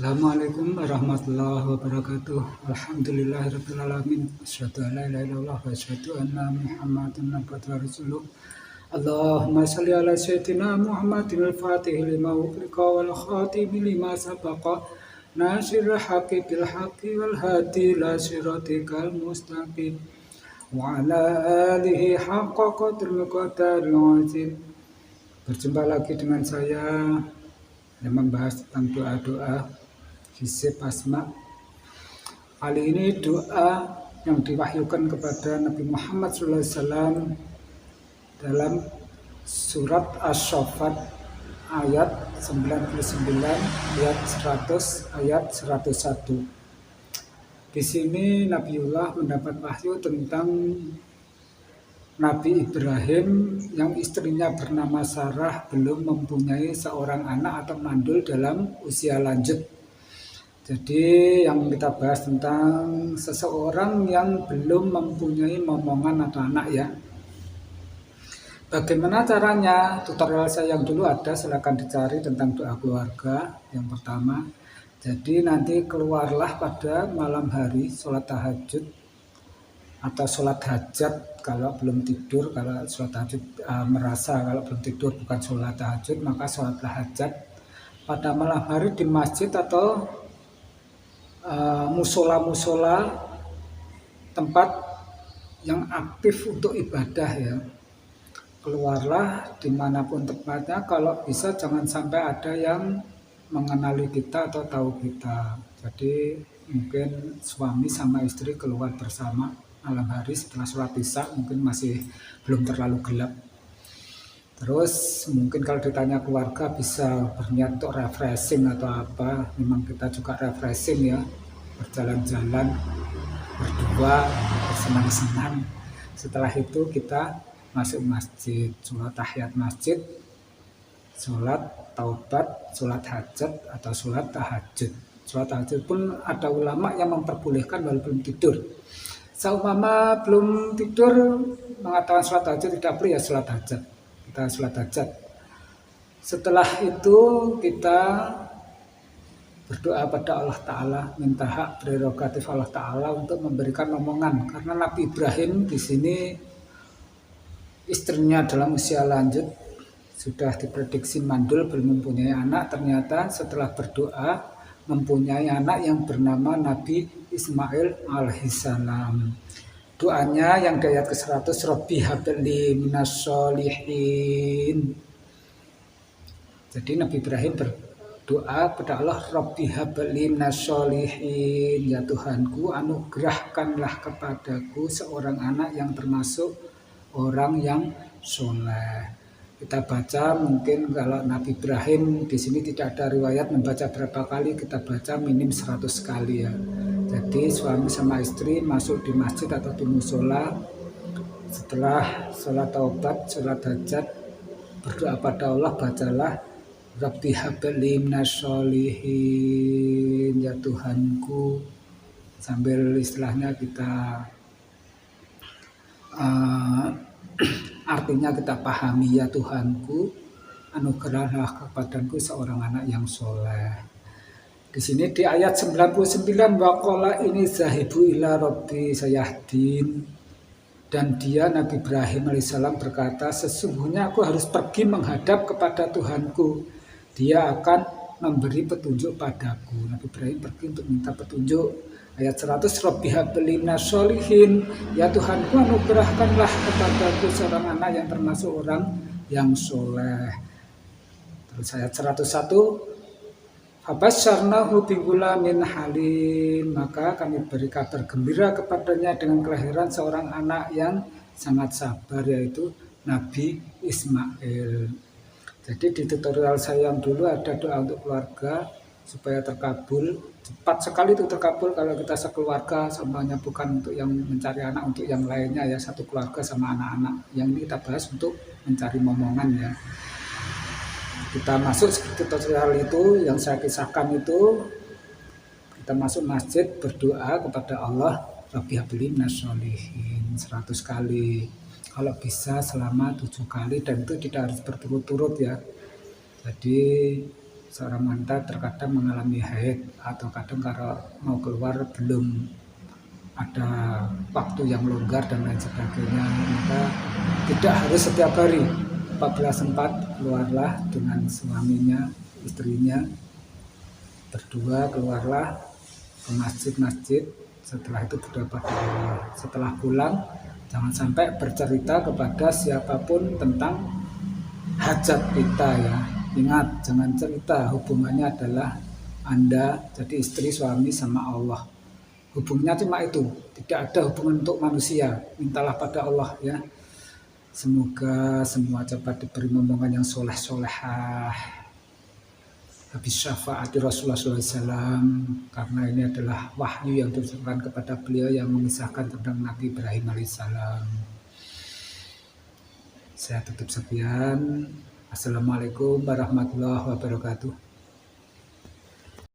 Assalamualaikum warahmatullahi wabarakatuh. Alhamdulillahirabbil alamin. Asyhadu an la ilaha illallah wa asyhadu anna Muhammadan abduhu wa rasuluh. Allahumma shalli ala sayyidina Muhammadin al-Fatih lima ughliqa wal khatimi lima sabaqa. Nasirul haqqi bil haqqi wal hadi ila siratikal mustaqim. Wa ala alihi haqqa qadril qadaril azim. Berjumpa lagi dengan saya yang membahas tentang doa-doa hisab asma. Kali ini doa yang diwahyukan kepada Nabi Muhammad SAW dalam surat Asy-Syaffat ayat 99, ayat 100, ayat 101. Di sini Nabiullah mendapat wahyu tentang Nabi Ibrahim yang istrinya bernama Sarah belum mempunyai seorang anak atau mandul dalam usia lanjut. Jadi yang kita bahas tentang seseorang yang belum mempunyai momongan atau anak ya. Bagaimana caranya? Tutorial saya yang dulu ada, silahkan dicari tentang doa keluarga yang pertama. Jadi nanti keluarlah pada malam hari sholat tahajud atau sholat hajat kalau belum tidur. Kalau sholat tahajud merasa kalau belum tidur bukan sholat tahajud, maka sholatlah hajat pada malam hari di masjid atau musola-musola, tempat yang aktif untuk ibadah ya. Keluarlah dimanapun tempatnya, kalau bisa jangan sampai ada yang mengenali kita atau tahu kita. Jadi mungkin suami sama istri keluar bersama malam hari setelah sholat isya, mungkin masih belum terlalu gelap. Terus mungkin kalau ditanya keluarga bisa berniat untuk refreshing atau apa. Memang kita juga refreshing ya, berjalan-jalan, berdua, bersenang-senang. Setelah itu kita masuk masjid, sholat tahiyat masjid, sholat taubat, sholat hajat atau sholat tahajud. Sholat tahajud pun ada ulama yang memperbolehkan walaupun belum tidur. Seumpama belum tidur mengatakan sholat tahajud tidak perlu ya sholat hajat. Kita sholat hajat. Setelah itu kita berdoa pada Allah Ta'ala, minta hak prerogatif Allah Ta'ala untuk memberikan omongan. Karena Nabi Ibrahim di sini istrinya dalam usia lanjut, sudah diprediksi mandul, belum mempunyai anak. Ternyata setelah berdoa mempunyai anak yang bernama Nabi Ismail alaihissalam. Doanya yang di ayat ke-100, Rabbi habli minas sholihin. Jadi Nabi Ibrahim berdoa kepada Allah, Rabbi habli minas sholihin, ya Tuhanku anugerahkanlah kepadaku seorang anak yang termasuk orang yang soleh. Kita baca mungkin kalau Nabi Ibrahim di sini tidak ada riwayat membaca berapa kali, kita baca minim 100 kali ya. Jadi suami sama istri masuk di masjid atau di musola, setelah sholat taubat, sholat hajat, berdoa pada Allah, bacalah Rabbi habli minas sholihin, ya Tuhanku, sambil istilahnya kita artinya kita pahami, ya Tuhanku anugerahlah kepadaku seorang anak yang soleh. Di sini di ayat 99, waqala ini zahibu ila rabbi sayahdin, dan dia Nabi Ibrahim alaihissalam berkata, sesungguhnya aku harus pergi menghadap kepada Tuhanku, dia akan memberi petunjuk padaku. Nabi Ibrahim pergi untuk minta petunjuk. Ayat 100, Rabbi habli minas sholihin, ya Tuhanku anugerahkanlah kepadaku seorang anak yang termasuk orang yang soleh. Terus ayat 101, fabasyarnahu bigulamin halim, maka kami beri kabar gembira kepadanya dengan kelahiran seorang anak yang sangat sabar, yaitu Nabi Ismail. Jadi di tutorial saya yang dulu ada doa untuk keluarga supaya terkabul, cepat sekali itu terkabul kalau kita sekeluarga, semuanya bukan untuk yang mencari anak, untuk yang lainnya ya, satu keluarga sama anak-anak. Yang ini kita bahas untuk mencari momongan ya. Kita masuk tutorial itu yang saya kisahkan itu, kita masuk masjid berdoa kepada Allah, Rabbi habli minas sholihin 100 kali. Kalau bisa selama 7 kali, dan itu tidak harus berturut-turut ya. Jadi seorang wanita terkadang mengalami haid atau kadang kalau mau keluar belum ada waktu yang longgar dan lain sebagainya, maka tidak harus setiap hari. Apabila sempat, keluarlah dengan suaminya, istrinya, berdua keluarlah ke masjid-masjid. Setelah itu berdoa pada Allah. Setelah pulang, jangan sampai bercerita kepada siapapun tentang hajat kita ya. Ingat, jangan cerita, hubungannya adalah Anda jadi istri, suami sama Allah. Hubungannya cuma itu, tidak ada hubungan untuk manusia. Mintalah pada Allah ya. Semoga semua cepat diberi momongan yang soleh-solehah. Habis syafaati Rasulullah SAW, karena ini adalah wahyu yang diturunkan kepada beliau yang mengisahkan tentang Nabi Ibrahim alaihissalam. Saya tutup sekian. Assalamualaikum warahmatullahi wabarakatuh.